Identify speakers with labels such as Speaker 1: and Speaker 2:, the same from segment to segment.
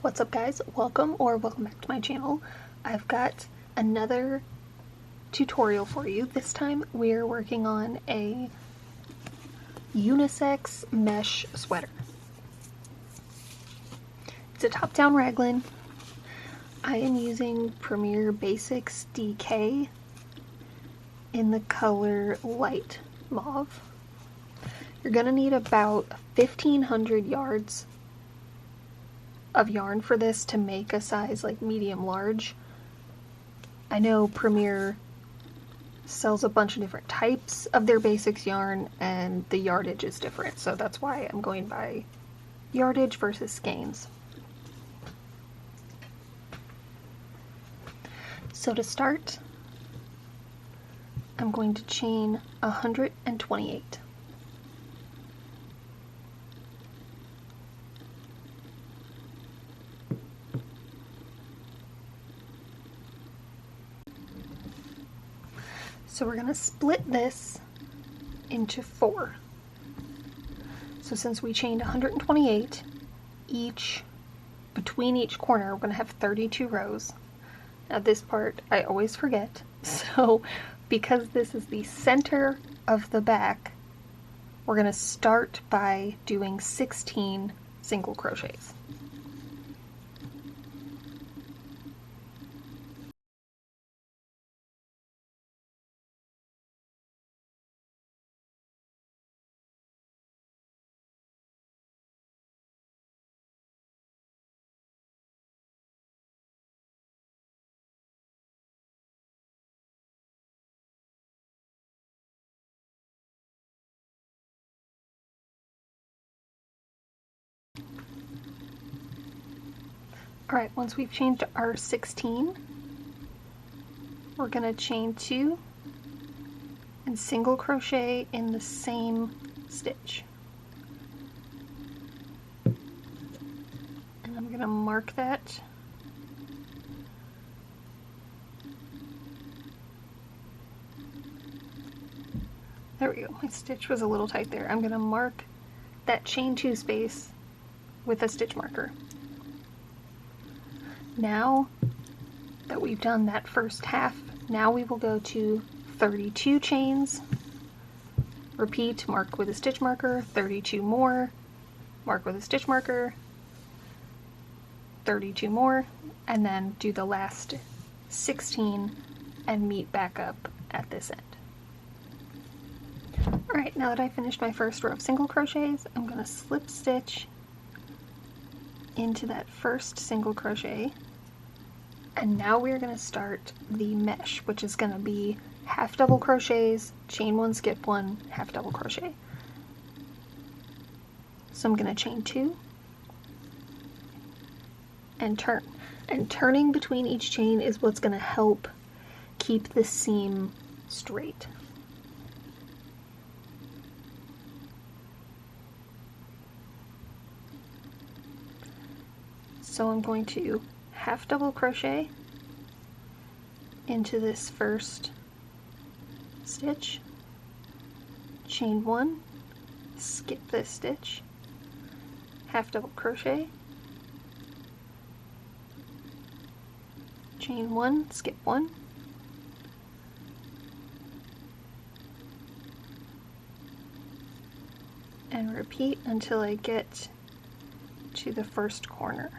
Speaker 1: What's up guys? Welcome back to my channel. I've got another tutorial for you. This time we're working on a unisex mesh sweater. It's a top-down raglan. I am using Premier Basics DK in the color light mauve. You're gonna need about 1,500 yards of yarn for this to make a size like medium large. I know Premier sells a bunch of different types of their basics yarn and the yardage is different, so that's why I'm going by yardage versus skeins. So to start, I'm going to chain 128. So we're going to split this into 4. So since we chained 128, between each corner, we're going to have 32 rows. Now this part I always forget, so because this is the center of the back, we're going to start by doing 16 single crochets. Alright, once we've chained our 16, we're going to chain 2 and single crochet in the same stitch. And I'm going to mark that. There we go, my stitch was a little tight there. I'm going to mark that chain 2 space with a stitch marker. Now that we've done that first half, now we will go to 32 chains. Repeat, mark with a stitch marker, 32 more, mark with a stitch marker, 32 more, and then do the last 16 and meet back up at this end. Alright, now that I finished my first row of single crochets, I'm going to slip stitch into that first single crochet, and now we're going to start the mesh, which is going to be half double crochets, chain 1, skip 1, half double crochet. So I'm going to chain 2 and turn, and turning between each chain is what's going to help keep the seam straight. So I'm going to half double crochet into this first stitch, chain 1, skip this stitch, half double crochet, chain 1, skip 1, and repeat until I get to the first corner.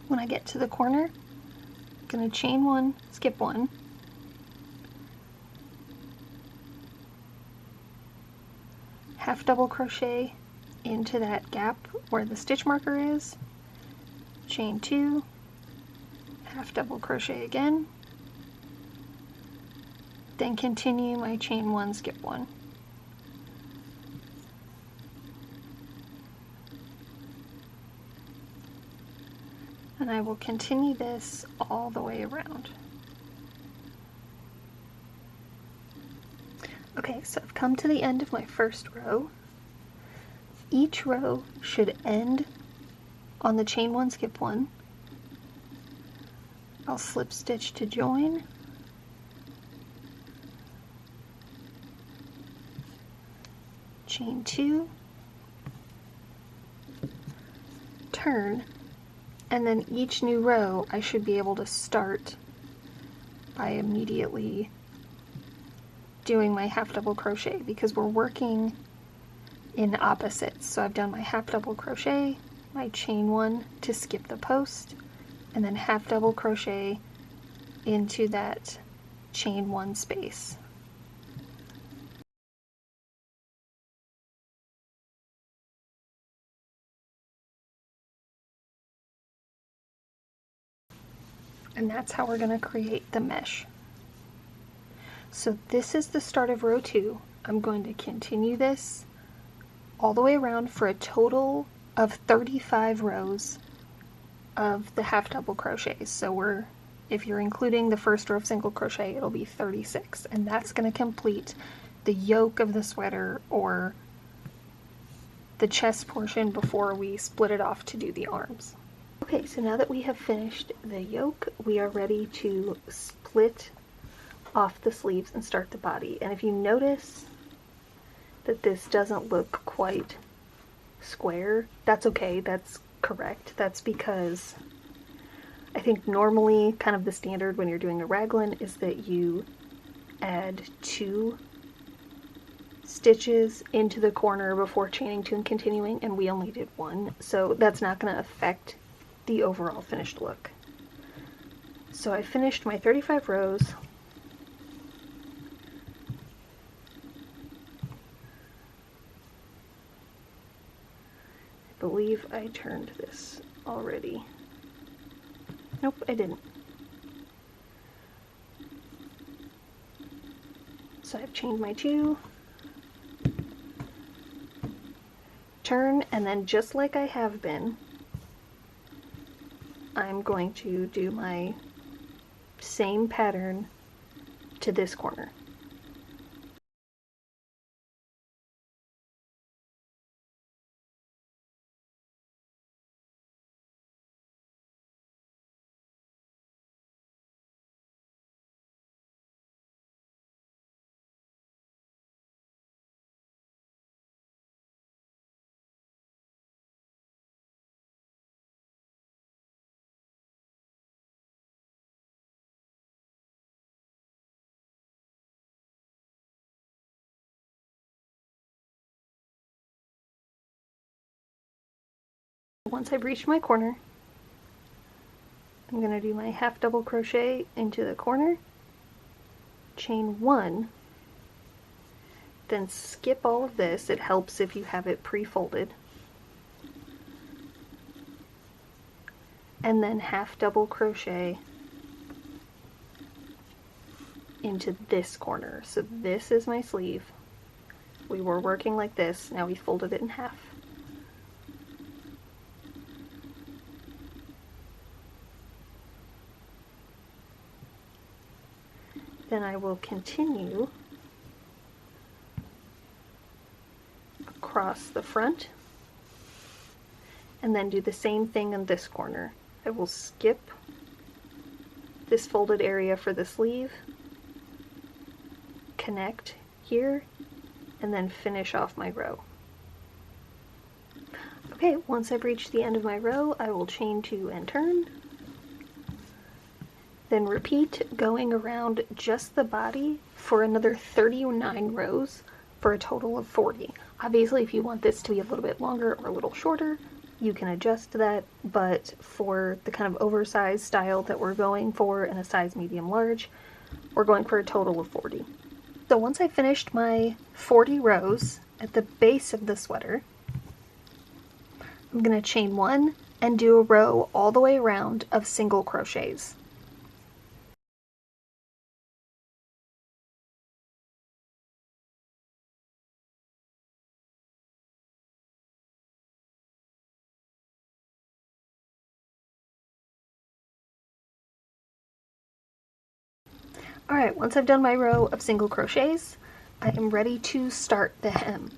Speaker 1: When I get to the corner, I'm going to chain 1, skip 1, half double crochet into that gap where the stitch marker is, chain 2, half double crochet again, then continue my chain 1, skip 1. And I will continue this all the way around. Okay, so I've come to the end of my first row. each row should end on the chain one, skip one. I'll slip stitch to join. Chain two, turn, and then each new row I should be able to start by immediately doing my half double crochet because we're working in opposites. So I've done my half double crochet, my chain one to skip the post, and then half double crochet into that chain one space. And that's how we're going to create the mesh. So this is the start of row 2. I'm going to continue this all the way around for a total of 35 rows of the half double crochets. So if you're including the first row of single crochet, it'll be 36, and that's going to complete the yoke of the sweater or the chest portion before we split it off to do the arms. Okay, so now that we have finished the yoke, we are ready to split off the sleeves and start the body. And if you notice that this doesn't look quite square, that's okay, that's correct. That's because I think normally kind of the standard when you're doing a raglan is that you add 2 stitches into the corner before chaining 2 and continuing, and we only did 1, so that's not going to affect the overall finished look. So I finished my 35 rows. I believe I turned this already. Nope, I didn't. So I've chained my 2, turn, and then just like I have been, I'm going to do my same pattern to this corner. Once I've reached my corner, I'm going to do my half double crochet into the corner, chain 1, then skip all of this. It helps if you have it pre-folded, and then half double crochet into this corner. So this is my sleeve. We were working like this, now we folded it in half. Then I will continue across the front and then do the same thing in this corner. I will skip this folded area for the sleeve, connect here, and then finish off my row. Okay, once I've reached the end of my row, I will chain 2 and turn. Then repeat going around just the body for another 39 rows for a total of 40. Obviously, if you want this to be a little bit longer or a little shorter, you can adjust that, but for the kind of oversized style that we're going for in a size medium large, we're going for a total of 40. So once I finished my 40 rows at the base of the sweater, I'm going to chain 1 and do a row all the way around of single crochets. Alright, once I've done my row of single crochets, I am ready to start the hem.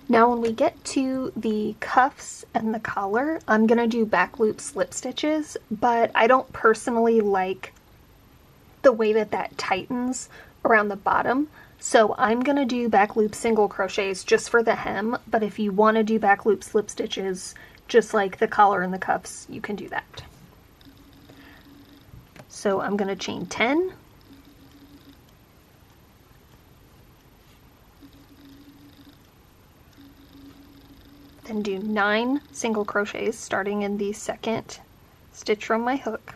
Speaker 1: Now when we get to the cuffs and the collar, I'm gonna do back loop slip stitches, but I don't personally like the way that that tightens around the bottom. So I'm gonna do back loop single crochets just for the hem, but if you wanna do back loop slip stitches, just like the collar and the cuffs, you can do that. So I'm gonna chain 10, then do 9 single crochets starting in the second stitch from my hook.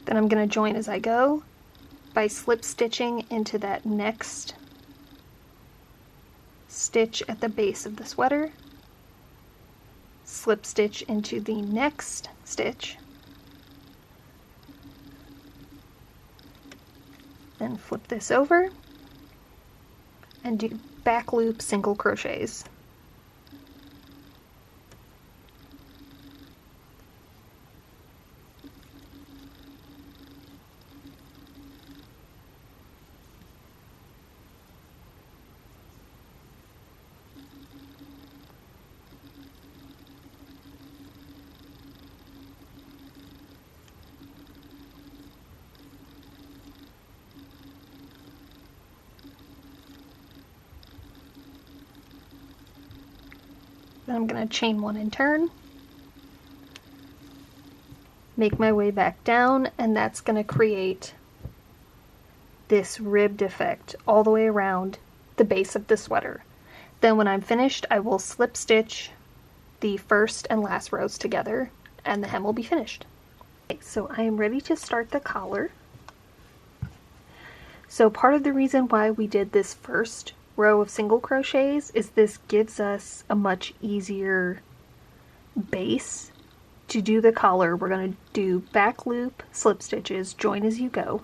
Speaker 1: Then I'm going to join as I go by slip stitching into that next stitch at the base of the sweater, slip stitch into the next stitch, then flip this over and do back loop single crochets. Then I'm going to chain 1 and turn, make my way back down, and that's going to create this ribbed effect all the way around the base of the sweater. Then when I'm finished, I will slip stitch the first and last rows together and the hem will be finished. Okay, so I am ready to start the collar. So part of the reason why we did this first row of single crochets is this gives us a much easier base to do the collar. We're going to do back loop slip stitches, join as you go.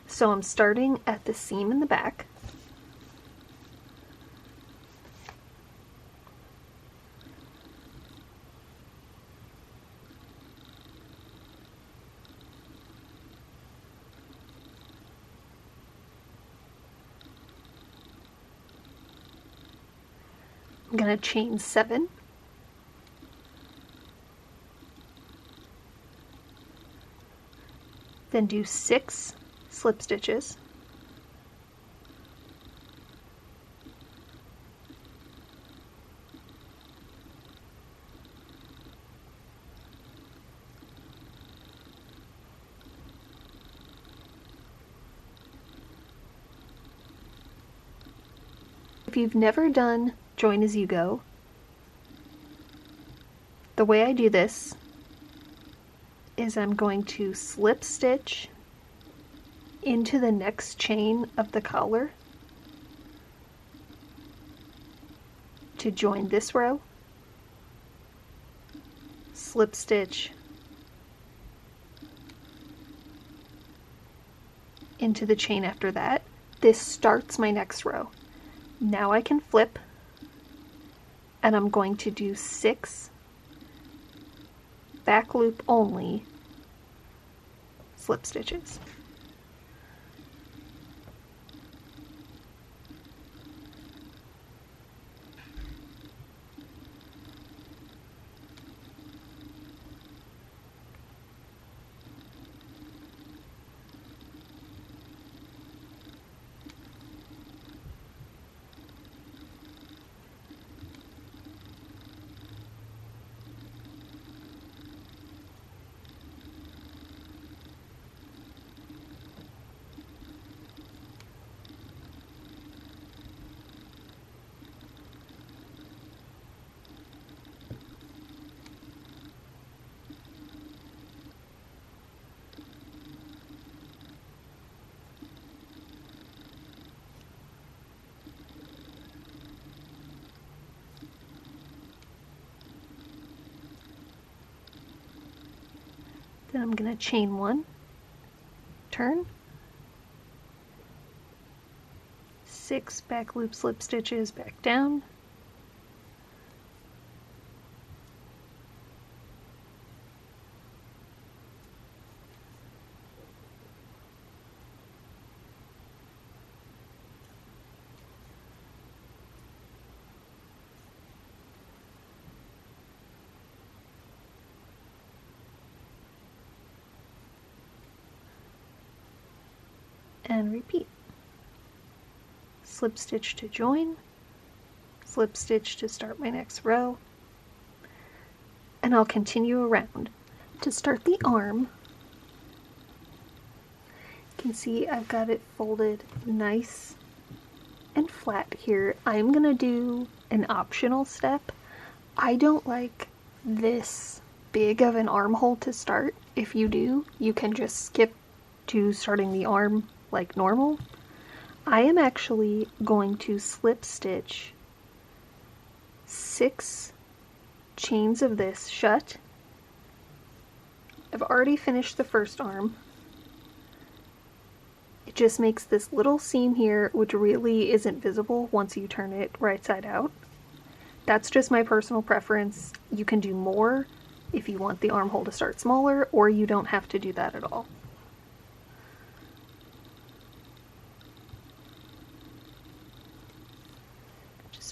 Speaker 1: So I'm starting at the seam in the back. I'm going to chain 7, then do 6 slip stitches, if you've never done join as you go, the way I do this is I'm going to slip stitch into the next chain of the collar to join this row, slip stitch into the chain after that. This starts my next row. Now I can flip and I'm going to do 6 back loop only slip stitches. Then I'm going to chain 1, turn, 6 back loop slip stitches back down, and repeat. Slip stitch to join, slip stitch to start my next row, and I'll continue around. To start the arm, you can see I've got it folded nice and flat here. I'm gonna do an optional step. I don't like this big of an armhole to start. If you do, you can just skip to starting the arm like normal. I am actually going to slip stitch 6 chains of this shut. I've already finished the first arm. It just makes this little seam here, which really isn't visible once you turn it right side out. That's just my personal preference. You can do more if you want the armhole to start smaller, or you don't have to do that at all.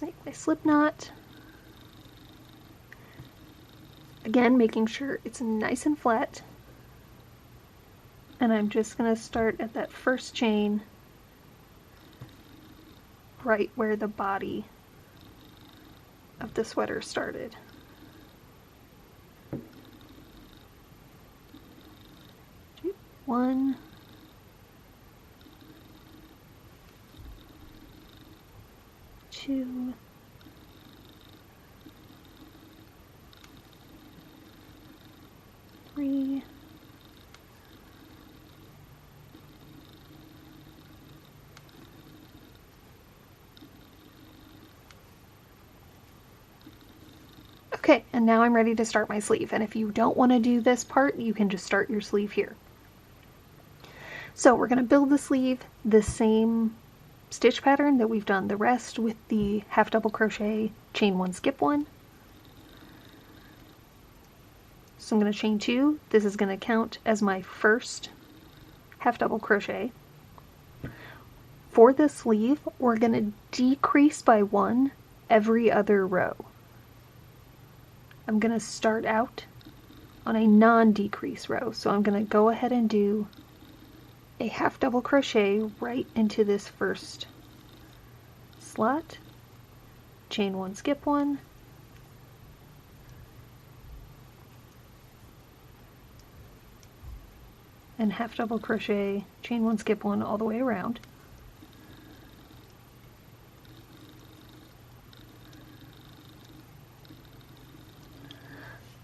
Speaker 1: Make my slip knot. Again, making sure it's nice and flat. And I'm just going to start at that first chain right where the body of the sweater started. One, two, three, okay, and now I'm ready to start my sleeve. And if you don't want to do this part, you can just start your sleeve here. So we're going to build the sleeve the same stitch pattern that we've done the rest with the half double crochet, chain 1, skip 1. So I'm going to chain 2. This is going to count as my first half double crochet. For the sleeve, we're going to decrease by 1 every other row. I'm going to start out on a non-decrease row, so I'm going to go ahead and do a half double crochet right into this first slot, chain 1, skip 1, and half double crochet, chain 1, skip 1 all the way around.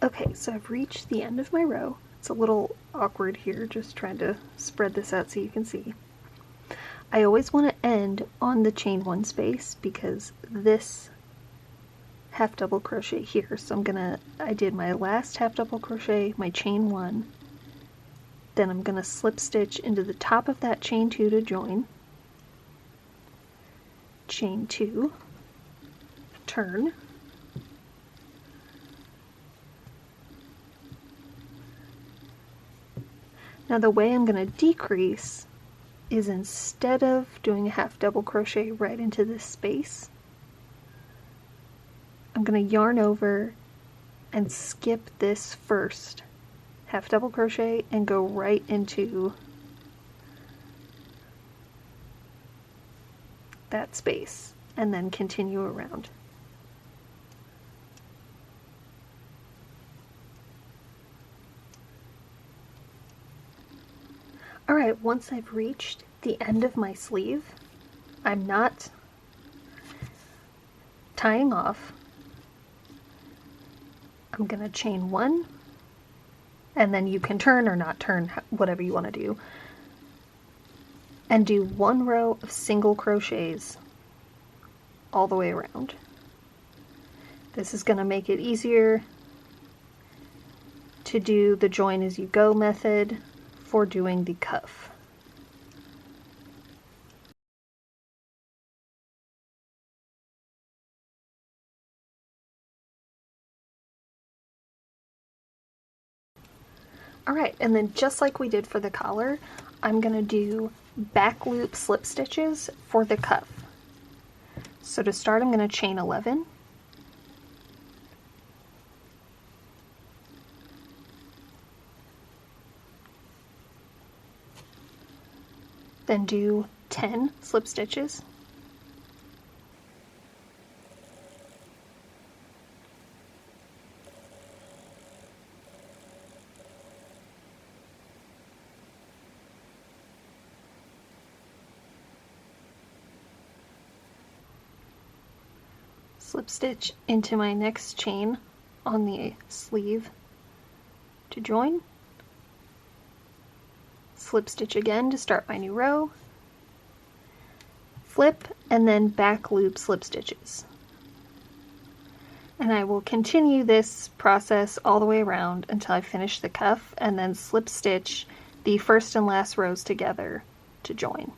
Speaker 1: Okay, so I've reached the end of my row. It's a little awkward here, just trying to spread this out so you can see. I always want to end on the chain 1 space because this half double crochet here, so I did my last half double crochet, my chain 1, then I'm going to slip stitch into the top of that chain 2 to join, chain 2, turn, now the way I'm going to decrease is instead of doing a half double crochet right into this space, I'm going to yarn over and skip this first half double crochet and go right into that space and then continue around. Alright, once I've reached the end of my sleeve, I'm not tying off. I'm going to chain 1, and then you can turn or not turn, whatever you want to do, and do 1 row of single crochets all the way around. This is going to make it easier to do the join as you go method for doing the cuff. Alright, and then just like we did for the collar, I'm going to do back loop slip stitches for the cuff. So to start, I'm going to chain 11. Then do 10 slip stitches. Slip stitch into my next chain on the sleeve to join. Slip stitch again to start my new row. Flip and then back loop slip stitches. And I will continue this process all the way around until I finish the cuff, and then slip stitch the first and last rows together to join.